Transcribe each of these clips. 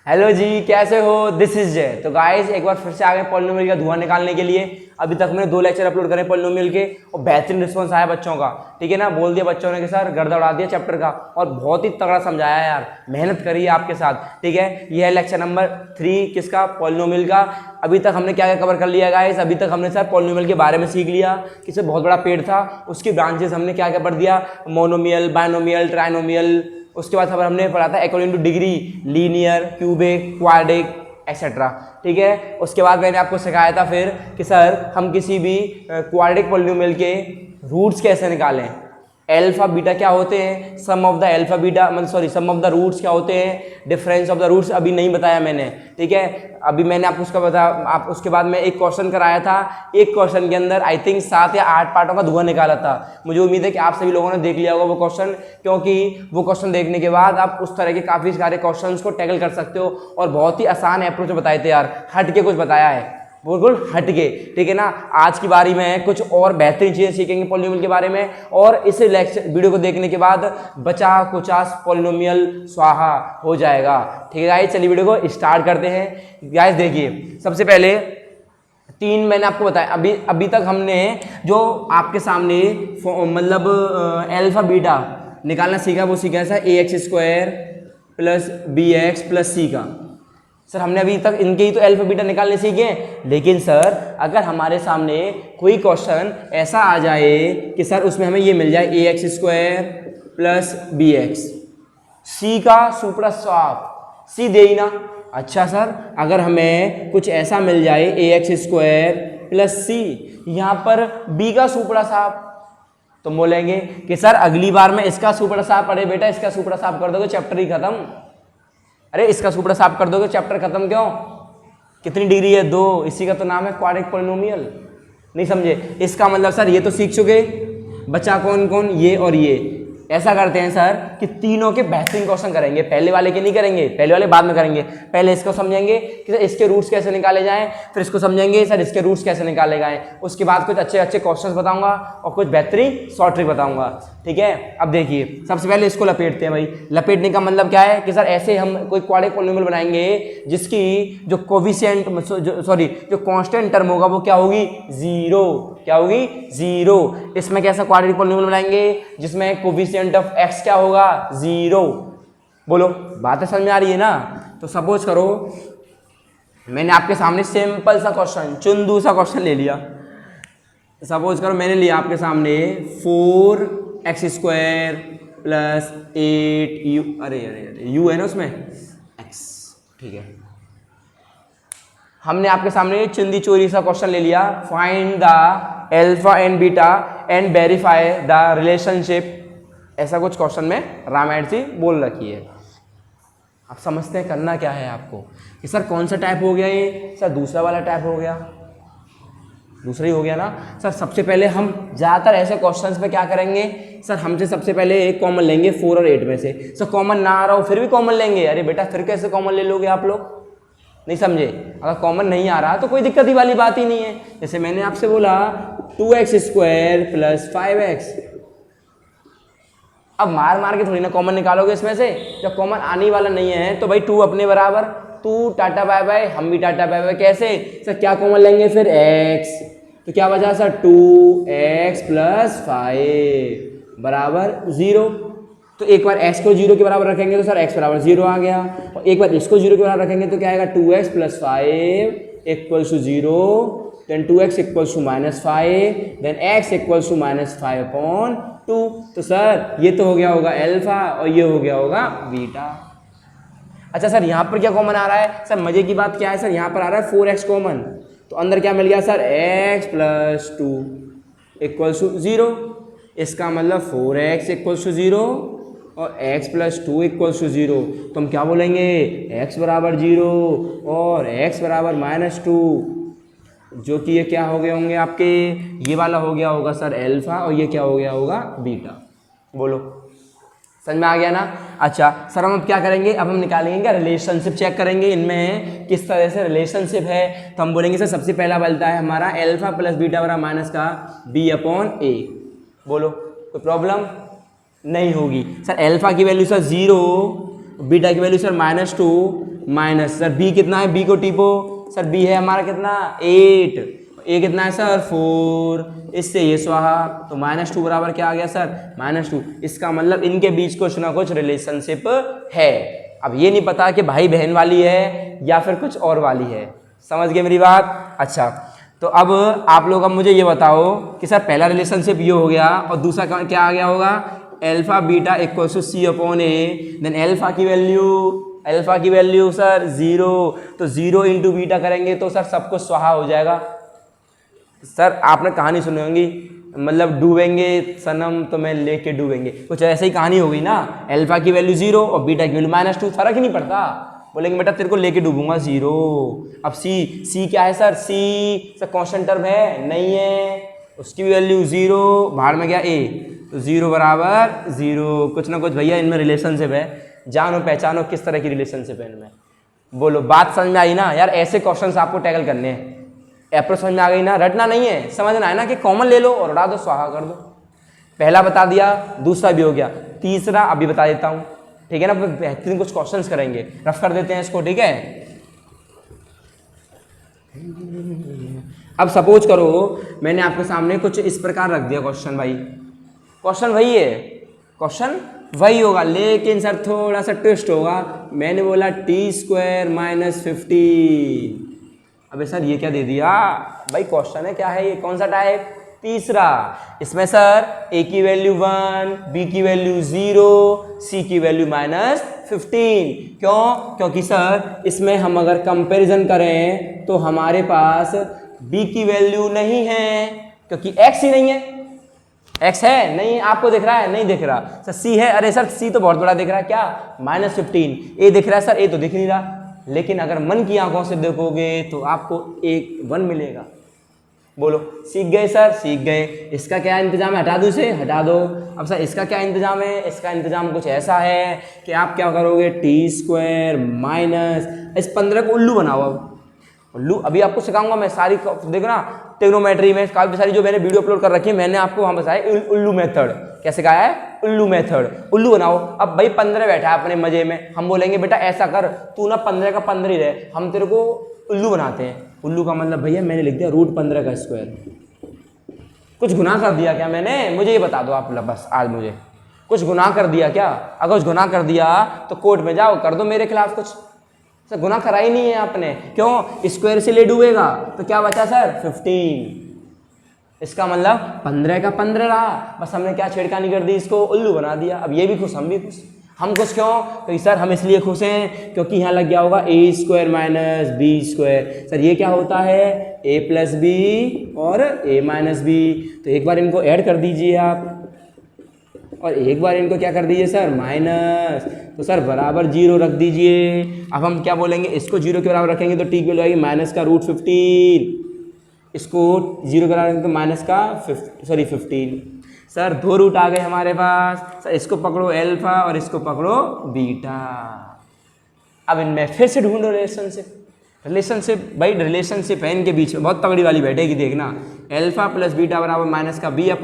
Hello जी, कैसे हो? This is जय। तो गाइस एक बार फिर से आ गए पॉलिनोमियल का धुआं निकालने के लिए। अभी तक मैंने 2 लेक्चर अपलोड करे पॉलिनोमियल के और बेहतरीन रिस्पांस आया बच्चों का। ठीक है ना, बोल दिया बच्चों ने कि सर गर्दा उड़ा दिया चैप्टर का, और बहुत ही तगड़ा समझाया यार, मेहनत करी है आपके साथ। ठीक है, यह है लेक्चर नंबर 3 किसका? पॉलिनोमियल का। अभी तक हमने क्या क्या कवर कर लिया गाइस? अभी तक हमने सर पॉलिनोमियल के बारे में सीख लिया कि इससे बहुत बड़ा पेड़ था, उसकी ब्रांचेस हमने क्या क्या पढ़ दिया, मोनोमियल, बायनोमियल, ट्राइनोमियल। उसके बाद खबर हमने पढ़ा था according two degree, linear, cubic, quadric etcetera. ठीक है, उसके बाद मैंने आपको सिखाया था फिर कि सर हम किसी भी क्वाड्रिक पॉलिनोमियल के रूट्स कैसे निकालें, अल्फा बीटा क्या होते हैं, some of the alpha beta some of the roots क्या होते हैं, डिफरेंस ऑफ द रूट्स अभी नहीं बताया मैंने। ठीक है, अभी मैंने आपको उसका बताया। आप उसके बाद में एक क्वेश्चन कराया था, एक क्वेश्चन के अंदर आई थिंक 7 या 8 पार्टों का धुआं निकाला था। मुझे उम्मीद है कि आप सभी लोगों ने देख लिया होगा वो क्वेश्चन, क्योंकि वो क्वेश्चन देखने के बाद आप उस तरह के काफ़ी सारे क्वेश्चन को टैकल कर सकते हो, और बहुत ही आसान अप्रोच बताए थे यार, हट के कुछ बताया है, बिल्कुल हट के। ठीक है ना, आज की बारी में कुछ और बेहतरीन चीजें सीखेंगे पॉलिनोमियल के बारे में, और इस लेक्चर वीडियो को देखने के बाद बचा कुचास पॉलिनोमियल स्वाहा हो जाएगा। ठीक है गाइस, चलिए वीडियो को स्टार्ट करते हैं। गाइस देखिए, सबसे पहले 3 मैंने आपको बताया। अभी तक हमने जो आपके सामने मतलब अल्फा बीटा निकालना सीखा, वो सीखा है ax² plus bx plus c का। सर हमने अभी तक इनके ही तो अल्फा बीटा निकालने सीखे हैं, लेकिन सर अगर हमारे सामने कोई क्वेश्चन ऐसा आ जाए कि सर उसमें हमें ये मिल जाए ax² प्लस bx, c का सुपरस्क्रिप्ट c दे ही ना। अच्छा सर, अगर हमें कुछ ऐसा मिल जाए ax² प्लस c, यहाँ पर b का सुपरस्क्रिप्ट, तो बोलेंगे कि सर अगली बार में इसका सुपरस्क्रिप्ट पढ़े बेटा, इसका सुपरस्क्रिप्ट कर दोगे चैप्टर ही खत्म। अरे इसका सुपरस्क्रिप्ट कर दोगे चैप्टर खत्म क्यों? कितनी डिग्री है? 2। इसी का तो नाम है क्वाड्रिक पॉलिनोमियल। नहीं समझे? इसका मतलब सर ये तो सीख चुके, बचा कौन कौन? ये और ये। ऐसा करते हैं सर कि तीनों के बेहतरीन क्वेश्चन करेंगे, पहले वाले के नहीं करेंगे, पहले वाले बाद में करेंगे। पहले इसको समझेंगे कि सर इसके रूट्स कैसे निकाले जाएं, फिर इसको समझेंगे सर इसके रूट्स कैसे निकाले जाएं। उसके बाद कुछ अच्छे अच्छे क्वेश्चंस बताऊंगा और कुछ बेहतरीन शॉर्ट ट्रिक बताऊंगा। ठीक है, अब देखिए सबसे पहले इसको लपेटते हैं भाई। लपेटने का मतलब क्या है कि सर ऐसे हम कोई क्वाड्रिक पॉलिनोमियल बनाएंगे जिसकी जो कोविशिएंट जो कांस्टेंट टर्म होगा वो क्या होगी? 0। क्या होगी? 0। इसमें कैसा क्वाड्रिक पॉलिनोमियल बनाएंगे जिसमें कोविशिएंट ऑफ x क्या होगा? 0। बोलो, बात समझ में आ रही है ना? तो सपोज करो मैंने आपके सामने सिंपल सा क्वेश्चन, चुंदू सा क्वेश्चन ले लिया। सपोज करो मैंने लिया आपके सामने 4x² प्लस 8u, अरे u है ना उसमें x। ठीक है, हमने आपके सामने चिंदी चोरी सा क्वेश्चन ले लिया, find the alpha and beta and verify the relationship. ऐसा कुछ क्वेश्चन में रामायण सी बोल रखी है। आप समझते हैं करना क्या है आपको कि सर कौन सा टाइप हो गया ये? सर दूसरा वाला टाइप हो गया, दूसरा ही हो गया ना सर। सबसे पहले हम ज़्यादातर ऐसे क्वेश्चंस पे क्या करेंगे सर, हमसे सबसे पहले एक कॉमन लेंगे 4 और 8 में से। सर कॉमन ना आ रहा हो फिर भी कॉमन लेंगे। अरे बेटा फिर कैसे कॉमन ले लोगे आप लोग? नहीं समझे? अगर कॉमन नहीं आ रहा तो कोई दिक्कत ही वाली बात ही नहीं है। जैसे मैंने आपसे बोला 2x² प्लस 5x, अब मार के थोड़ी ना कॉमन निकालोगे इसमें से। जब कॉमन आने वाला नहीं है तो भाई 2 अपने बराबर, 2 टाटा बाय बाय, हम भी टाटा बाय बाय। कैसे सर? क्या कॉमन लेंगे फिर? x। तो क्या बचा सर? 2x प्लस 5 बराबर 0। तो एक बार x को 0 के बराबर रखेंगे तो सर x बराबर 0 आ गया, और एक बार इसको 0 के बराबर रखेंगे तो क्या आएगा? 2x plus 5 equals to 0, then 2x equals to -5, then x equals to -5/2। तो सर ये तो हो गया होगा अल्फा और ये हो गया होगा बीटा। अच्छा सर यहाँ पर क्या कॉमन आ रहा है? सर मजे की बात क्या है सर, यहाँ पर आ रहा है 4x कॉमन, तो अंदर क्या मिल गया sir? x plus 2 equals to 0। इसका मतलब 4x इक्वल्स टू 0 और x प्लस 2 इक्वल्स टू 0। तो हम क्या बोलेंगे? x बराबर 0 और x बराबर -2, जो कि ये क्या हो गए होंगे आपके? ये वाला हो गया होगा सर अल्फा, और ये क्या हो गया होगा? बीटा। बोलो समझ में आ गया ना? अच्छा सर हम अब क्या करेंगे? अब हम निकालेंगे क्या? रिलेशनशिप चेक करेंगे इनमें किस तरह से रिलेशनशिप है। तो हम बोलेंगे सर सबसे पहला बनता है हमारा अल्फा प्लस बीटा बराबर माइनस का b/a। बोलो कोई प्रॉब्लम नहीं होगी। सर अल्फा की वैल्यू सर 0, बीटा की value sir -2, minus sir B कितना है, बी को टिपो सर, बी है हमारा कितना 8, ए कितना है सर 4, इससे ये स्वाहा, तो -2 बराबर क्या आ गया सर -2। इसका मतलब इनके बीच कुछ ना कुछ रिलेशनशिप है। अब ये नहीं पता कि भाई बहन वाली है या फिर कुछ और वाली है, समझ गए मेरी बात। अच्छा तो अब आप लोग अब मुझे ये बताओ कि सर पहला रिलेशनशिप ये हो गया और दूसरा क्या आ गया होगा, alpha beta equal to C upon A, then alpha की वैल्यू सर 0, तो 0 इंटू बीटा करेंगे तो सर सब कुछ स्वाहा हो जाएगा। सर आपने कहानी सुनी होगी, मतलब डूबेंगे सनम तो मैं लेके डूबेंगे, कुछ ऐसे ही कहानी हो गई ना। अल्फा की वैल्यू 0 और बीटा की वैल्यू -2, फर्क ही नहीं पड़ता, बोलेंगे बेटा तेरे को लेके डूबूंगा 0। अब सी क्या है सर, सी सर कांस्टेंट टर्म है नहीं है, उसकी वैल्यू 0, बाहर में गया ए, तो 0 बराबर 0। कुछ ना कुछ भैया इनमें रिलेशनशिप है, जानो पहचानो किस तरह की रिलेशनशिप है इनमें, बोलो बात समझ में आई ना यार। ऐसे क्वेश्चंस आपको टैकल करने हैं, अप्रोच समझ में आ गई ना, रटना नहीं है, समझना है ना कि कॉमन ले लो और उड़ा दो, स्वाहा कर दो। पहला बता दिया, दूसरा भी हो गया, तीसरा अभी बता देता हूँ, ठीक है ना। बेहतरीन कुछ क्वेश्चंस करेंगे, रफ कर देते हैं इसको, ठीक है। अब सपोज करो मैंने आपके सामने कुछ इस प्रकार रख दिया क्वेश्चन, भाई क्वेश्चन वही है, क्वेश्चन वही होगा लेकिन सर थोड़ा सा ट्विस्ट होगा। मैंने बोला t² - 15, अबे सर ये क्या दे दिया भाई, क्वेश्चन है क्या है ये, कौन सा टाइप, तीसरा। इसमें सर a की वैल्यू 1, b की वैल्यू 0, c की वैल्यू -15। क्यों, क्योंकि सर इसमें हम अगर कंपैरिजन करें तो हमारे पास b की वैल्यू नहीं है, क्योंकि x ही नहीं है, x है नहीं, आपको दिख रहा है नहीं दिख रहा सर, c है, अरे सर c तो बहुत बड़ा दिख रहा है क्या -15, a दिख रहा है सर, a तो दिख नहीं रहा। लेकिन अगर मन की आंखों से देखोगे तो आपको एक 1 मिलेगा। बोलो सीख गए सर, सीख गए। इसका क्या इंतजाम है, हटा दो इसे, हटा दो। अब सर इसका क्या इंतजाम है, इसका इंतजाम कुछ ऐसा है कि आप क्या करोगे, t² - इस 15 को उल्लू बनाओ। अब उल्लू अभी आपको सिखाऊंगा मैं सारी, देखो ना ट्रिग्नोमेट्री में काफ़ी सारी जो मैंने वीडियो अपलोड कर रखी है, मैंने आपको वहाँ बताया उल्लू मेथड, क्या सिखाया है, उल्लू मेथड, उल्लू बनाओ। अब भाई 15 बैठा है अपने मजे में, हम बोलेंगे बेटा ऐसा कर, तू ना 15 का 15 ही रहे, हम तेरे को उल्लू बनाते हैं। उल्लू का मतलब भैया मैंने लिख दिया √15 का स्क्वायर। कुछ गुनाह कर दिया क्या मैंने, मुझे ये बता दो आप बस आज, मुझे कुछ गुनाह कर दिया क्या? अगर कुछ गुनाह कर दिया तो कोर्ट में जाओ, कर दो मेरे खिलाफ कुछ। सर गुनाह करा ही नहीं है आपने, क्यों? स्क्वायर से ले डूबेगा तो क्या बचा सर 15, इसका मतलब 15 का 15 रहा, बस हमने क्या छेड़खानी कर दी, इसको उल्लू बना दिया। अब ये भी खुश, हम भी खुश। हम खुश क्यों? तो सर हम इसलिए खुश हैं क्योंकि यहाँ लग गया होगा a² - b²। सर ये क्या होता है, a + b और a - b। तो एक बार इनको ऐड कर दीजिए आप और एक बार इनको क्या कर दीजिए सर माइनस, तो सर बराबर 0 रख दीजिए। अब हम क्या बोलेंगे, इसको 0 के बराबर रखेंगे तो t की वैल्यू आएगी -√15, इसको 0 के बराबर रखेंगे तो -15। सर 2 रूट आ गए हमारे पास। सर इसको पकड़ो अल्फा और इसको पकड़ो बीटा। अब इनमें फिर से ढूंढो रिलेशनशिप भाई, रिलेशनशिप है इनके बीच में, बहुत तगड़ी वाली बैठेगी देखना। अल्फा + बीटा बराबर -b/a।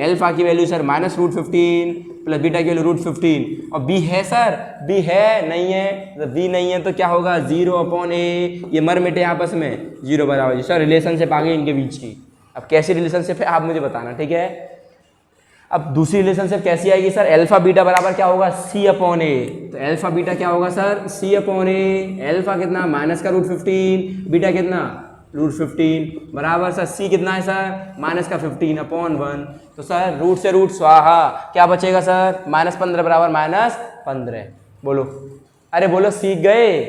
अल्फा की वैल्यू सर -√15 प्लस बीटा की वैल्यू √15, और b है सर, b है नहीं है, तो b नहीं है तो क्या होगा 0/a। ये मर मिटे आपस में, 0 बराबर। सर रिलेशनशिप आ गई इनके बीच की। अब कैसी रिलेशनशिप है आप मुझे बताना, ठीक है। अब दूसरी रिलेशनशिप कैसी आएगी सर, अल्फा बीटा बराबर क्या होगा c/a। तो अल्फा बीटा क्या होगा सर c/a। अल्फा कितना -√15, बीटा कितना √15 बराबर सर c कितना है सर -15/1। तो सर रूट से रूट स्वाहा, क्या बचेगा सर -15 बराबर -15। बोलो, अरे बोलो सीख गए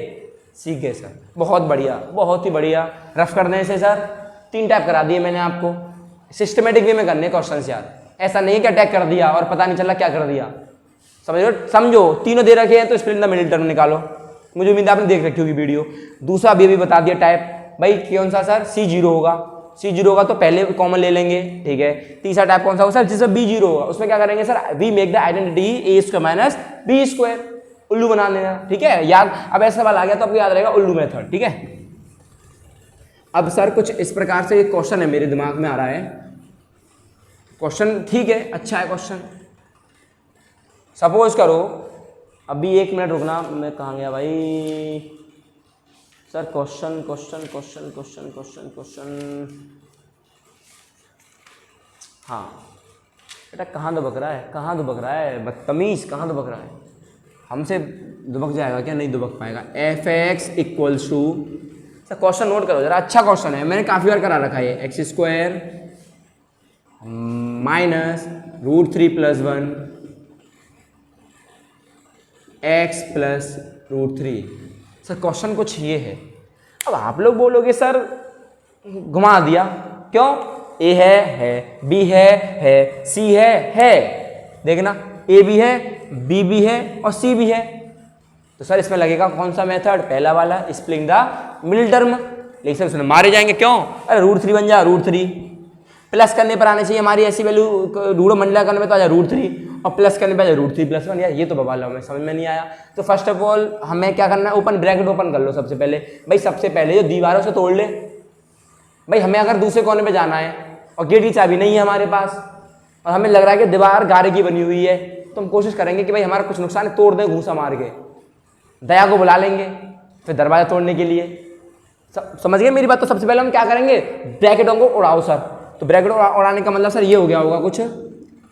सर, बहुत बढ़िया, बहुत ही बढ़िया। रफ करने से सर 3 टाइप करा दिए मैंने आपको, सिस्टमेटिक वे में करने क्वेश्चन यार। ऐसा नहीं है कि अटैक कर दिया और पता नहीं चला क्या कर दिया, समझो तीनों दे रखे हैं तो स्प्लिट द मिडिल टर्म निकालो। मुझे उम्मीद आपने देख रखी होगी वीडियो। दूसरा भी बता दिया टाइप भाई, कौन सा सर C0 होगा, C0 होगा तो पहले कॉमन ले लेंगे, ठीक है। तीसरा टाइप कौन सा होगा सर, जिसमें B0 होगा, उसमें क्या करेंगे sir, we make the identity a² - b², उल्लू बना देना, ठीक है। याद, अब ऐसा सवाल आ गया तो आपको याद रहेगा उल्लू मेथड, ठीक है। अब सर कुछ इस प्रकार से एक क्वेश्चन है मेरे दिमाग में आ रहा है, क्वेश्चन ठीक है, अच्छा है क्वेश्चन। सपोज करो अभी 1 मिनट रुकना, मैं कहाँ गया भाई sir? Question question question question question question, हाँ बेटा कहाँ दुबक रहा है, कहाँ दुबक रहा है बदतमीज़, कहाँ दुबक रहा है? हमसे दुबक जाएगा क्या? नहीं दुबक पाएगा। F X equals to, sir question note करो जरा, अच्छा क्वेश्चन है, मैंने काफ़ी बार करा रखा है। X square minus √3 + 1 x plus √3। Sir question कुछ ये है। अब आप लोग बोलोगे सर घुमा दिया, क्यों? ए है, बी है, सी है, देखना ए भी है, बी भी है और सी भी है। तो सर इसमें लगेगा कौन सा मेथड? पहला वाला, स्प्लिट द मिडिल टर्म। लेकिन सर उसमें मारे जाएंगे, क्यों? अरे √3 बन जा, √3 प्लस करने पर आने चाहिए हमारी ऐसी वैल्यू, रूढ़ो मंडला करने में तो आ जाए √3 और प्लस करने पर आ जाए √3 + 1। यार ये तो बवाल हमें समझ में नहीं आया। तो फर्स्ट ऑफ ऑल हमें क्या करना है? ओपन ब्रैकेट ओपन कर लो सबसे पहले भाई, सबसे पहले जो दीवारों से तोड़ ले भाई। हमें अगर दूसरे कोने पे जाना है और गेट की चाबी नहीं है हमारे पास और हमें लग रहा है कि दीवार गारे की बनी हुई है, तो हम कोशिश करेंगे कि भाई हमारा कुछ नुकसान है, तोड़ दें घूसा मार के, दया को बुला लेंगे फिर दरवाजा तोड़ने के लिए। समझ गए मेरी बात? तो सबसे पहले हम क्या करेंगे? ब्रैकेटों को उड़ाओ सर। तो ब्रैकेट उड़ाने का मतलब सर ये हो गया होगा कुछ,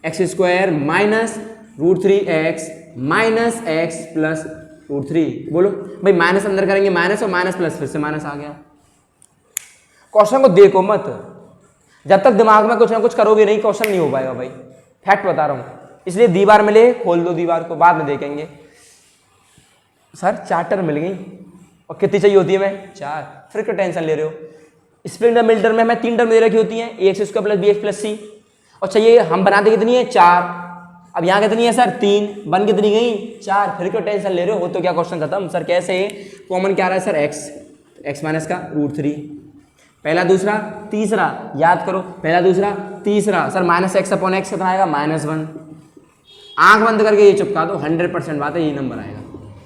x² minus √3x minus x plus √3। बोलो भाई, माइनस अंदर करेंगे माइनस और माइनस प्लस, फिर से माइनस आ गया। क्वेश्चन को देखो मत, जब तक दिमाग में कुछ ना कुछ करोगे नहीं क्वेश्चन नहीं हो पाएगा भाई, फैक्ट बता रहा हूँ। इसलिए दीवार मिले खोल दो दीवार को, बाद में देखेंगे। सर 4 टर्म मिल गई और कितनी चाहिए होती है? मैं 4। फिर क्यों टेंशन ले रहे हो? स्प्लिट द मिडिल टर्म में हमें 3 टर्म दे रखी होती हैं, ax² + bx + c। और चाहिए हम बनाते कितनी है? 4। अब यहाँ कितनी है सर? 3। बन कितनी गई? 4। फिर क्यों टेंशन ले रहे हो? तो क्या क्वेश्चन खत्म। सर कैसे? कॉमन क्या आ रहा है सर? x माइनस का √3, पहला दूसरा तीसरा, याद करो पहला दूसरा तीसरा। सर -x/x कितना आएगा? -1। आंख बंद करके ये चिपका दो, 100% बात है यही नंबर आएगा।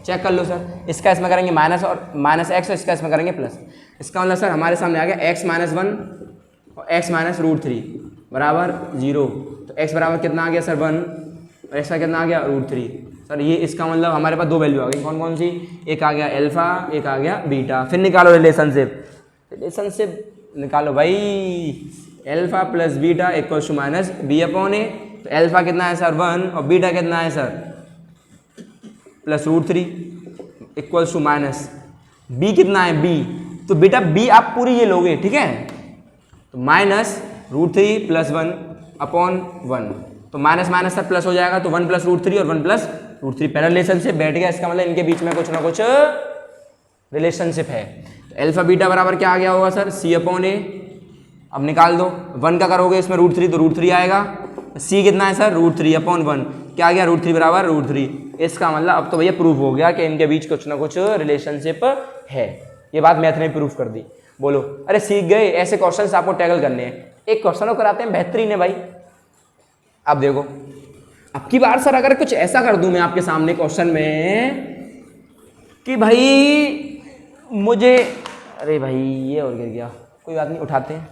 चेक कर लो सर, इसका इसमें करेंगे माइनस और -x और इसका इसमें करेंगे प्लस। इसका मतलब सर हमारे सामने आ गया x - 1 और x - √3 बराबर 0। तो x बराबर कितना आ गया सर? 1 और x का कितना आ गया? √3। सर ये इसका मतलब हमारे पास 2 वैल्यू आ गई, कौन कौन सी? एक आ गया अल्फा, एक आ गया बीटा। फिर निकालो रिलेशनशिप निकालो भाई, alpha plus beta equals to -b/a। तो अल्फा कितना है सर? 1 और बीटा कितना है sir? Plus √3 equals to minus B कितना है? b। तो बेटा b आप पूरी ये लोगे, ठीक है? तो -√3 + 1/1। तो माइनस माइनस सर प्लस हो जाएगा, तो 1 + √3 और 1 + √3 पहला रिलेशनशिप बैठ गया। इसका मतलब इनके बीच में कुछ ना कुछ रिलेशनशिप है। तो अल्फा बीटा बराबर क्या आ गया होगा सर? c/a। अब निकाल दो, 1 का करोगे इसमें √3 तो √3 आएगा। c कितना है सर? √3/1। क्या आ गया? √3 बराबर √3। इसका मतलब अब तो भैया प्रूफ हो गया कि इनके बीच कुछ ना कुछ रिलेशनशिप है। ये बात मैथ ने प्रूफ कर दी। बोलो अरे सीख गए, ऐसे क्वेश्चन आपको टैकल करने हैं। एक क्वेश्चन कराते हैं बेहतरीन है भाई। अब देखो, अब की बार सर अगर कुछ ऐसा कर दूं मैं आपके सामने क्वेश्चन में कि भाई मुझे, अरे भाई ये और गिर गया, कोई बात नहीं उठाते हैं।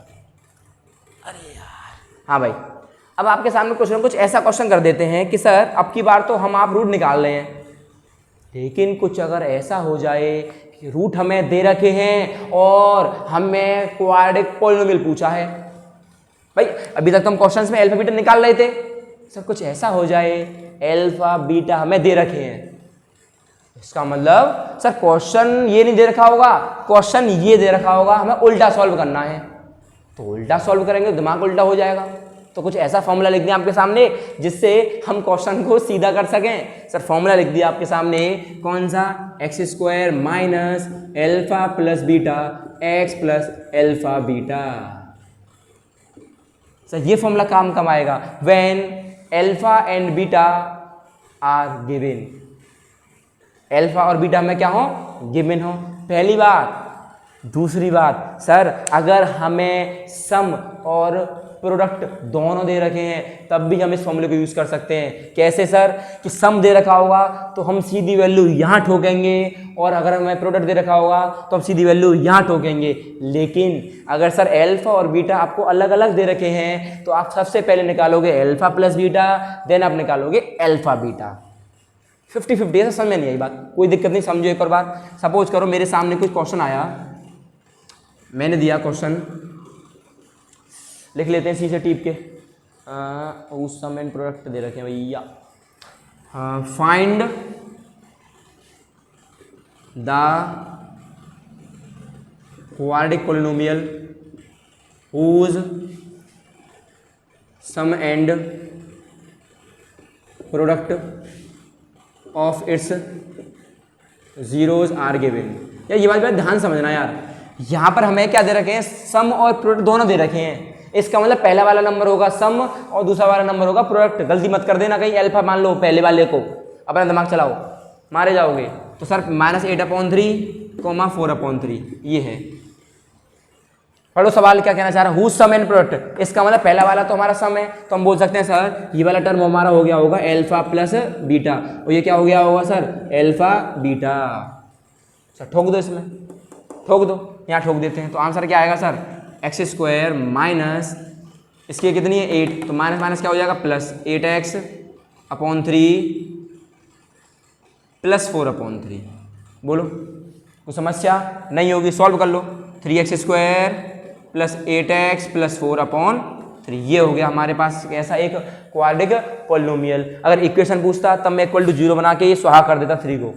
अरे यार हाँ भाई, अब आपके सामने कुछ ना कुछ ऐसा क्वेश्चन कर देते हैं कि सर अब की बार तो हम आप रूट निकाल रहे हैं, लेकिन कुछ अगर ऐसा हो जाए कि रूट हमें दे रखे हैं और हमें क्वाड्रेटिक पॉलिनोमियल पूछा है। भाई अभी तक तो हम क्वेश्चंस में अल्फा बीटा निकाल रहे थे, सर कुछ ऐसा हो जाए अल्फा बीटा हमें दे रखे हैं, इसका मतलब सर क्वेश्चन ये नहीं दे रखा होगा, क्वेश्चन ये दे रखा होगा, हमें उल्टा सॉल्व करना है। तो उल्टा सॉल्व करेंगे तो दिमाग उल्टा हो जाएगा। तो कुछ ऐसा फॉर्मूला लिख दिया आपके सामने जिससे हम क्वेश्चन को सीधा कर सकें। सर फॉर्मूला लिख दिया आपके सामने, कौन सा? x² minus alpha plus beta x plus alpha beta. Sir ये फॉर्मूला काम कब आएगा? When alpha and beta are given. Alpha और बीटा में क्या हो? गिवन हो, पहली बात। दूसरी बात सर अगर हमें सम और प्रोडक्ट दोनों दे रखे हैं तब भी हम इस फॉर्मूले को यूज कर सकते हैं। कैसे सर? कि सम दे रखा होगा तो हम सीधी वैल्यू यहाँ ठोकेंगे, और अगर हमें प्रोडक्ट दे रखा होगा तो हम सीधी वैल्यू यहाँ ठोकेंगे। लेकिन अगर सर अल्फा और बीटा आपको अलग अलग दे रखे हैं तो आप सबसे पहले निकालोगे अल्फा प्लस बीटा, देन आप निकालोगे अल्फा बीटा, 50-50 ऐसा समझ में नहीं आई बात, कोई दिक्कत नहीं, समझो एक और बार। सपोज करो मेरे सामने कुछ क्वेश्चन आया, मैंने दिया क्वेश्चन, लिख लेते हैं सी से टीप के, उस सम एंड प्रोडक्ट दे रखे हैं भैया, find the quadratic polynomial whose sum and product of its zeros are given। यार ये बात ध्यान समझना यार, यहाँ पर हमें क्या दे रखे हैं, सम और प्रोडक्ट दोनों दे रखे हैं। इसका मतलब पहला वाला नंबर होगा सम और दूसरा वाला नंबर होगा प्रोडक्ट। गलती मत कर देना कहीं अल्फा मान लो पहले वाले को, अपना दिमाग चलाओ, मारे जाओगे। तो सर -8/3 4/3 ये है। पढ़ो सवाल क्या कहना चाह रहा है, हुज सम एंड प्रोडक्ट। इसका मतलब पहला वाला तो हमारा सम है, तो हम बोल सकते हैं सर ये वाला टर्म हमारा हो गया होगा अल्फा प्लस बीटा, और ये क्या हो गया होगा सर अल्फा बीटा। सर ठोक दो, इसमें ठोक दो, यहाँ ठोक देते हैं। तो आंसर क्या आएगा सर x² माइनस इसकी कितनी है 8, तो माइनस माइनस क्या हो जाएगा प्लस 8x/3 प्लस 4/3। बोलो कोई समस्या नहीं होगी, सॉल्व कर लो। 3x² प्लस 8x प्लस 4/3 ये हो गया हमारे पास ऐसा एक क्वाड्रेटिक पोलिनोमियल। अगर इक्वेशन पूछता तब मैं इक्वल टू 0 बना के ये स्वाहा कर देता 3 को।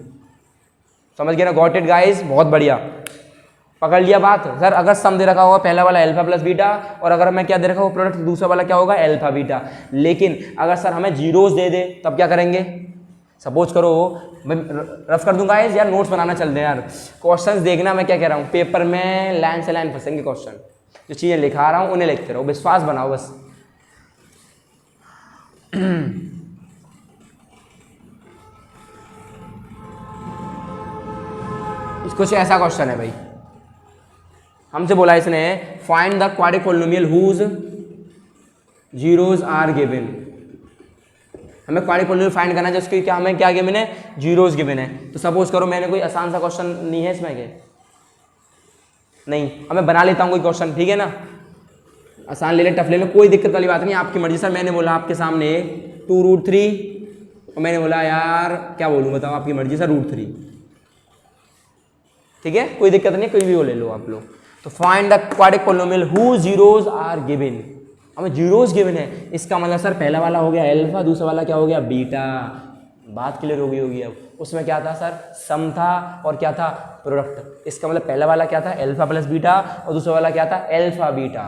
समझ गए ना, गॉट इट गाइस, बहुत बढ़िया पकड़ लिया बात। सर अगर सम दे रखा होगा पहला वाला अल्फा प्लस बीटा, और अगर मैं क्या दे रखा होगा प्रोडक्ट, दूसरा वाला क्या होगा अल्फा बीटा। लेकिन अगर सर हमें जीरोस दे दे तब क्या करेंगे, सपोज करो मैं रफ कर दूंगा यार, नोट्स बनाना चलते हैं यार। क्वेश्चंस देखना मैं क्या कह रहा हूँ, पेपर में लाइन से लाइन फंसेंगे क्वेश्चन, जो चीज़ें लिखा रहा हूँ उन्हें लिखते रहो, विश्वास बनाओ बस। कुछ ऐसा क्वेश्चन है भाई, हमसे बोला इसने find the quadratic polynomial whose zeros are given. हमें क्वाड्रेटिक पोलिनोमियल फाइंड करना है जिसके क्या हमें क्या गिवन है, जीरोस गिवन है। तो सपोज करो मैंने कोई आसान सा क्वेश्चन नहीं है इसमें के नहीं, हमें बना लेता हूँ कोई क्वेश्चन, ठीक है ना, आसान ले ले टफ ले लो, कोई दिक्कत वाली बात नहीं, आपकी मर्जी। सर मैंने बोला आपके सामने 2√3 और मैंने बोला यार क्या बोलूँ बताओ, आपकी मर्जी सर √3, ठीक है, कोई दिक्कत नहीं, कोई भी वो ले लो आप लोग। तो find the quadratic polynomial who zeros are given. हमें जीरोस गिवन है, इसका मतलब सर पहला वाला हो गया अल्फा, दूसरा वाला क्या हो गया बीटा। बात क्लियर हो गई होगी अब। उसमें क्या था सर सम था और क्या था प्रोडक्ट। इसका मतलब पहला वाला क्या था अल्फा प्लस बीटा और दूसरा वाला क्या था अल्फा बीटा।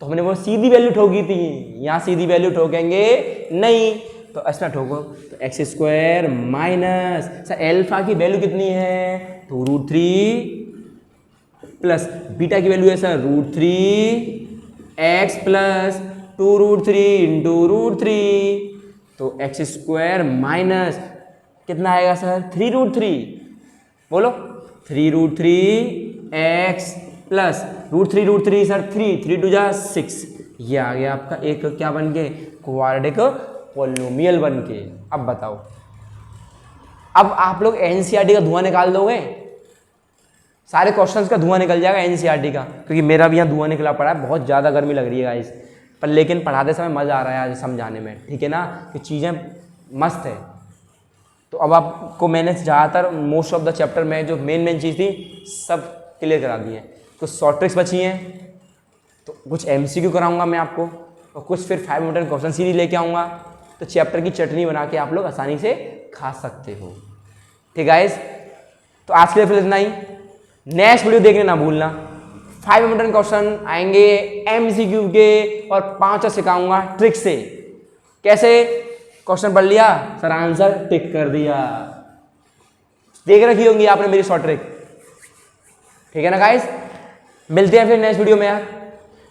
तो हमने वो सीधी वैल्यू ठोकी थी, यहाँ सीधी वैल्यू ठोकेंगे नहीं, तो इसमें ठोको। तो x² माइनस सर अल्फा की वैल्यू कितनी है 2√3 प्लस बीटा की वैल्यू है सर √3x प्लस 2√3 इंटू √3। तो x² माइनस कितना आएगा सर 3√3, बोलो 3√3x प्लस √3 सर 3 2 जा 6। ये आ गया आपका एक क्या बन के क्वाड्रेटिक पोलिनोमियल बन के। अब बताओ, अब आप लोग एनसीईआरटी का धुआं निकाल दोगे, सारे क्वेश्चंस का धुआं निकल जाएगा एनसीईआरटी का, क्योंकि मेरा भी यहाँ धुआं निकला पड़ा है, बहुत ज़्यादा गर्मी लग रही है गाइस, पर लेकिन पढ़ाते समय मज़ा आ रहा है आज समझाने में, ठीक है ना, कि चीज़ें मस्त है। तो अब आपको मैंने ज़्यादातर मोस्ट ऑफ द चैप्टर में जो मेन चीज़ थी सब क्लियर करा दी है। कुछ शॉर्ट ट्रिक्स बची हैं, तो कुछ एमसीक्यू कराऊंगा मैं आपको, और कुछ फिर 5 मिनट क्वेश्चन सीरीज लेके आऊँगा, तो चैप्टर की चटनी बना के आप लोग आसानी से खा सकते हो। ठीक गाइस, तो आज के लिए फिर इतना ही। नेक्स्ट वीडियो देखने ना भूलना, 5 मिनट क्वेश्चन आएंगे एमसीक्यू के, और 5 सिखाऊंगा ट्रिक से। कैसे, क्वेश्चन पढ़ लिया सर आंसर टिक कर दिया, देख रखी होंगी आपने मेरी शॉर्ट ट्रिक, ठीक है ना गाइस। मिलते हैं फिर नेक्स्ट वीडियो में यार,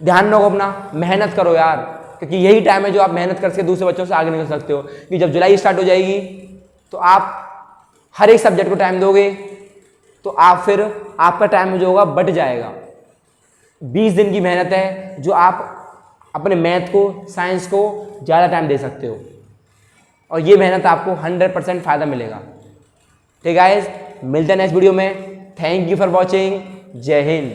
ध्यान रखो अपना, मेहनत करो यार, क्योंकि यही टाइम है जो आप मेहनत करके दूसरे बच्चों से आगे निकल सकते हो। कि जब जुलाई स्टार्ट हो जाएगी तो आप हर एक सब्जेक्ट को टाइम दोगे, तो आप फिर आपका टाइम जो होगा बट जाएगा। 20 दिन की मेहनत है जो आप अपने मैथ को, साइंस को ज़्यादा टाइम दे सकते हो, और ये मेहनत आपको 100% फ़ायदा मिलेगा। ठीक है गाइस, मिलते हैं नेक्स्ट वीडियो में। थैंक यू फॉर वॉचिंग, जय हिंद।